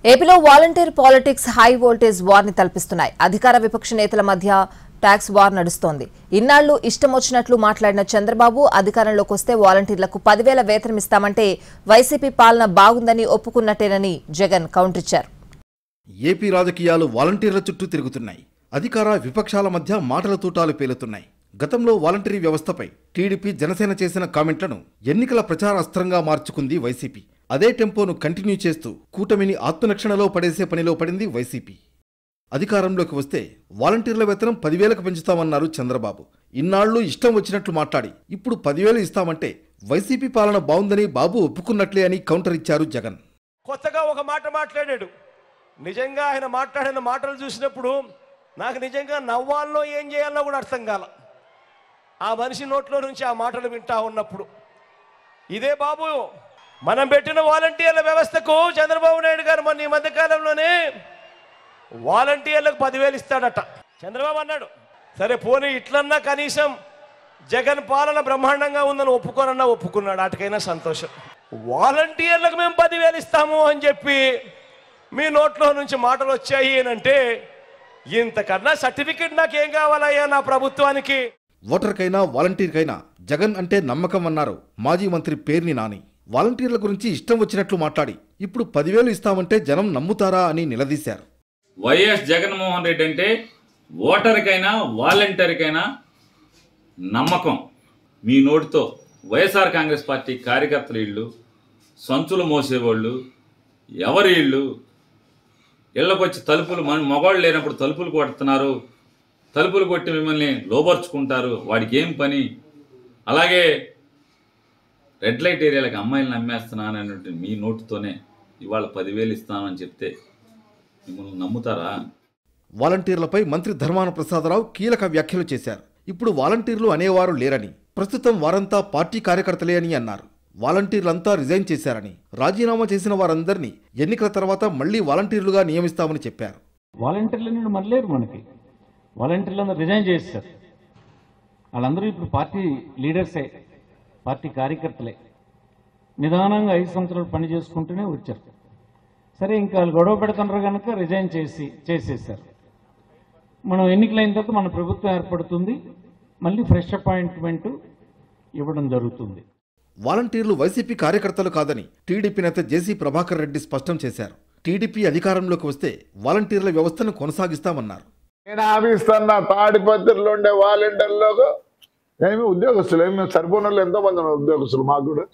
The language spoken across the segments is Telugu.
ఏపీలో volunteer politics high voltage war ని తలపిస్తున్నాయి. అధికార విపక్ష నేతల మధ్య టాక్స్ వార్ నడుస్తోంది. ఇన్నాళ్లు ఇష్టం వచ్చినట్లు మాట్లాడిన చంద్రబాబు అధికారంలోకి వస్తే వాలంటీర్లకు 10,000 వేతనం ఇస్తామంటే వైసీపీ పాలన బాగుందని ఒప్పుకున్నట్టేనని జగన్ కౌంటర్ ఇచ్చారు. ఏపీ రాజకీయాలు వాలంటీర్ల చుట్టూ తిరుగుతున్నాయి. అధికార విపక్షాల మధ్య మాటల తూటాలు పేలుతున్నాయి. గతంలో వాలంటరీ వ్యవస్థపై టీడీపీ జనసేన చేసిన కామెంట్లను ఎన్నికల ప్రచార అస్త్రంగా మార్చుకుంది వైసీపీ. అదే టెంపోను కంటిన్యూ చేస్తూ కూటమిని ఆత్మరక్షణలో పడేసే పనిలో పడింది వైసీపీ. అధికారంలోకి వస్తే వాలంటీర్ల వేతనం 10,000కు పెంచుతామన్నారు చంద్రబాబు. ఇన్నాళ్లు ఇష్టం వచ్చినట్లు మాట్లాడి ఇప్పుడు 10,000 ఇస్తామంటే వైసీపీ పాలన బాగుందని బాబు ఒప్పుకున్నట్లే అని కౌంటర్ ఇచ్చారు జగన్. కొత్తగా ఒక మాట మాట్లాడాడు. నిజంగా ఆయన మాట్లాడిన మాటలు చూసినప్పుడు నాకు నిజంగా నవ్వాల్లో ఏం చేయాలో కూడా అర్థం కాల. ఆ మనిషి నోట్లో నుంచి ఆ మాటలు వింటా ఉన్నప్పుడు ఇదే బాబు మనం పెట్టిన వాలంటీర్ల వ్యవస్థకు చంద్రబాబు నాయుడు గారు మొన్న ఈ మధ్యకాలంలోనే వాలంటీర్లకు 10,000 ఇస్తాడట. చంద్రబాబు అన్నాడు, సరే పోనీ ఇట్లన్నా కనీసం జగన్ పాలన బ్రహ్మాండంగా ఉందని ఒప్పుకున్నాడు. వాటికైనా సంతోషం. వాలంటీర్లకు మేము 10,000 ఇస్తాము అని చెప్పి మీ నోట్లో నుంచి మాటలు వచ్చాయి అంటే ఇంతకన్నా సర్టిఫికెట్ నాకేం కావాలయ్యా నా ప్రభుత్వానికి. ఓటర్కైనా వాలంటీర్కైనా జగన్ అంటే నమ్మకం అన్నారు మాజీ మంత్రి పేర్ని నాని. వాలంటీర్ల గురించి ఇష్టం వచ్చినట్లు మాట్లాడి ఇప్పుడు 10,000 ఇస్తామంటే జనం నమ్ముతారా అని నిలదీశారు. వైఎస్ జగన్మోహన్ రెడ్డి అంటే ఓటర్కైనా వాలంటీర్కైనా నమ్మకం. మీ నోటితో వైఎస్ఆర్ కాంగ్రెస్ పార్టీ కార్యకర్తలు ఇళ్ళు, సంచులు మోసేవాళ్ళు, ఎవరి ఇళ్ళు, ఇళ్ళకొచ్చి తలుపులు మగవాళ్ళు లేనప్పుడు తలుపులు కొడుతున్నారు, తలుపులు కొట్టి మిమ్మల్ని లోబర్చుకుంటారు, వాడికి ఏం పని, అలాగే రెడ్ లైట్ ఏరియాలకు అమ్మాయిలను అమ్మేస్తున్నాను అన్నట్టు మీ నోటుతోనే ఇవాళ 10,000 ఇస్తానని చెప్తే మిమ్మల్ని నమ్ముతారా? వాలంటీర్లపై మంత్రి ధర్మాన ప్రసాదరావు కీలక వ్యాఖ్యలు చేశారు. ఇప్పుడు వాలంటీర్లు అనేవారు లేరని, ప్రస్తుతం వారంతా పార్టీ కార్యకర్తలే అని అన్నారు. వాలంటీర్లంతా రిజైన్ చేశారని, రాజీనామా చేసిన వారందరినీ ఎన్నికల తర్వాత మళ్లీ వాలంటీర్లుగా నియమిస్తామని చెప్పారు. వాలంటీర్లు మళ్ళీ మనకి వాలంటీర్లందరూ రిజైన్ చేశారు. వాళ్ళందరూ ఇప్పుడు పార్టీ లీడర్సే, పార్టీ కార్యకర్తలే. నిదానంగా 5 సంవత్సరాలు పని చేసుకుంటూనే వచ్చారు. సరే ఇంకా వాళ్ళు గొడవ పెడుతున్నారు కనుక రిజైన్ చేసేసారు. మనం ఎన్నికలైన తర్వాత మన ప్రభుత్వం ఏర్పడుతుంది, మళ్ళీ ఫ్రెష్ అపాయింట్మెంట్ ఇవ్వడం జరుగుతుంది. వాలంటీర్లు వైసీపీ కార్యకర్తలు కాదని టీడీపీ నేత జేసీ ప్రభాకర్ రెడ్డి స్పష్టం చేశారు. టీడీపీ అధికారంలోకి వస్తే వాలంటీర్ల వ్యవస్థను కొనసాగిస్తామన్నారు. నేను ఆఫీస్తున్నా తాడిపత్రిలో ఉండే వాలంటీర్లకు ఏమి ఉద్యోగస్తులు ఏమి సరిపోయిన వాళ్ళు ఎంతోమంది ఉద్యోగస్తులు మాకు కూడా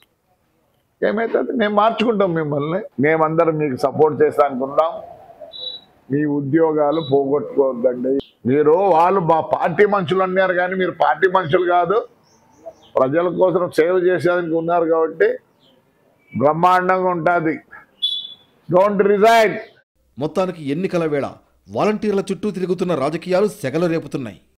ఏమైతుంది, మేము మార్చుకుంటాం మిమ్మల్ని. మేమందరం మీకు సపోర్ట్ చేస్తా అనుకుంటాం. మీ ఉద్యోగాలు పోగొట్టుకోవద్దండి. వాళ్ళు మా పార్టీ మనుషులు అన్నారు కానీ మీరు పార్టీ మనుషులు కాదు, ప్రజల కోసం సేవ చేసేదానికి ఉన్నారు కాబట్టి బ్రహ్మాండంగా ఉంటుంది. Don't resign. మొత్తానికి ఎన్నికల వేళ వాలంటీర్ల చుట్టూ తిరుగుతున్న రాజకీయాలు సెగలు రేపుతున్నాయి.